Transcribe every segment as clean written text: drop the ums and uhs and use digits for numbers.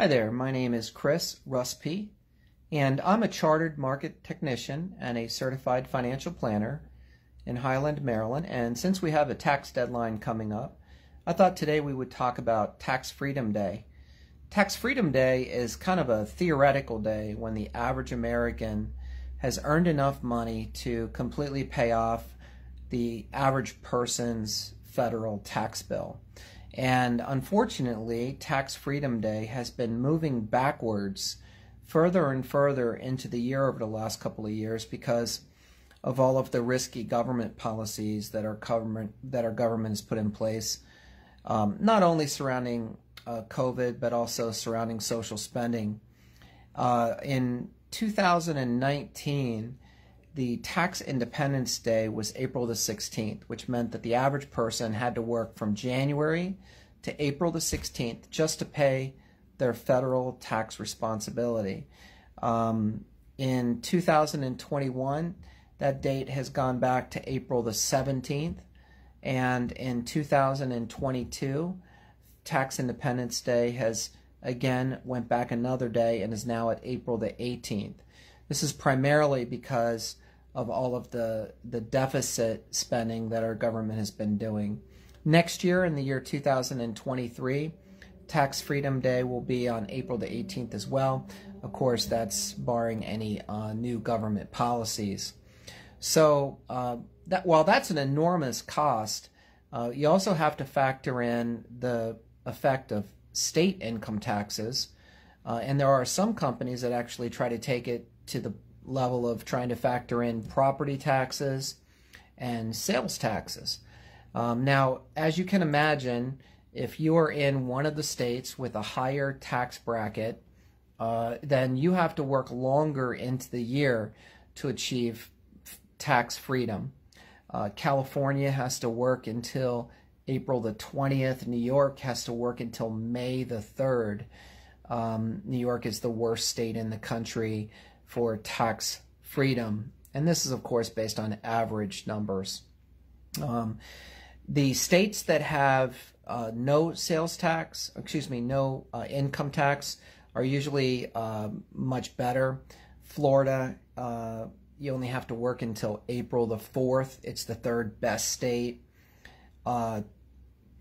Hi there, my name is Chris Ruspe, and I'm a chartered market technician and a certified financial planner in Highland, Maryland. And since we have a tax deadline coming up, I thought today we would talk about Tax Freedom Day. Tax Freedom Day is kind of a theoretical day when the average American has earned enough money to completely pay off the average person's federal tax bill. And unfortunately, Tax Freedom Day has been moving backwards further and further into the year over the last couple of years because of all of the risky government policies that our government has put in place, not only surrounding COVID, but also surrounding social spending. In 2019, the Tax Independence Day was April the 16th, which meant that the average person had to work from January to April the 16th just to pay their federal tax responsibility. In 2021, that date has gone back to April the 17th, and in 2022, Tax Independence Day has again went back another day and is now at April the 18th. This is primarily because of all of the deficit spending that our government has been doing. Next year, in the year 2023, Tax Freedom Day will be on April the 18th as well. Of course, that's barring any new government policies. So while that's an enormous cost, you also have to factor in the effect of state income taxes. And there are some companies that actually try to take it to the level of trying to factor in property taxes and sales taxes. Now, as you can imagine, if you are in one of the states with a higher tax bracket, then you have to work longer into the year to achieve tax freedom. California has to work until April the 20th. New York has to work until May the 3rd. New York is the worst state in the country for tax freedom. And this is, of course, based on average numbers. The states that have no sales tax, no income tax are usually much better. Florida, you only have to work until April the 4th. It's the third best state.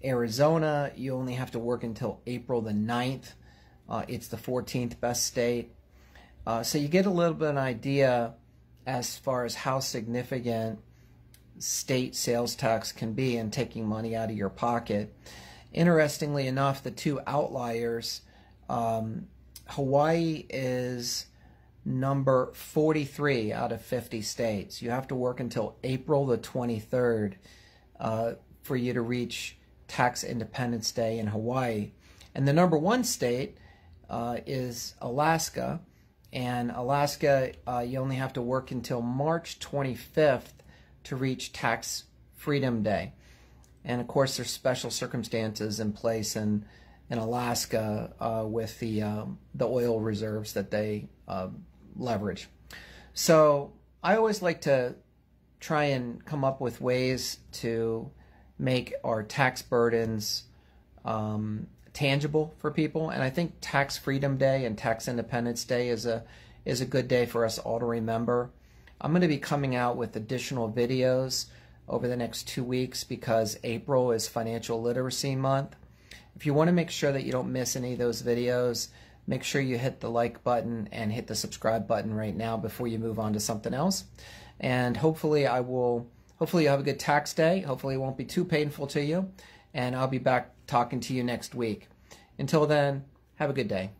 Arizona, you only have to work until April the 9th. It's the 14th best state. So you get a little bit of an idea as far as how significant state sales tax can be in taking money out of your pocket. Interestingly enough, the two outliers, Hawaii is number 43 out of 50 states. You have to work until April the 23rd for you to reach Tax Independence Day in Hawaii. And the number one state is Alaska. And Alaska, you only have to work until March 25th to reach Tax Freedom Day. And of course, there's special circumstances in place in Alaska with the oil reserves that they leverage. So I always like to try and come up with ways to make our tax burdens tangible for people, and I think Tax Freedom Day and Tax Independence Day is a good day for us all to remember. I'm going to be coming out with additional videos over the next 2 weeks because April is Financial Literacy Month. If you want to make sure that you don't miss any of those videos, make sure you hit the like button and hit the subscribe button right now before you move on to something else. And hopefully you have a good tax day. Hopefully it won't be too painful to you. And I'll be back talking to you next week. Until then, have a good day.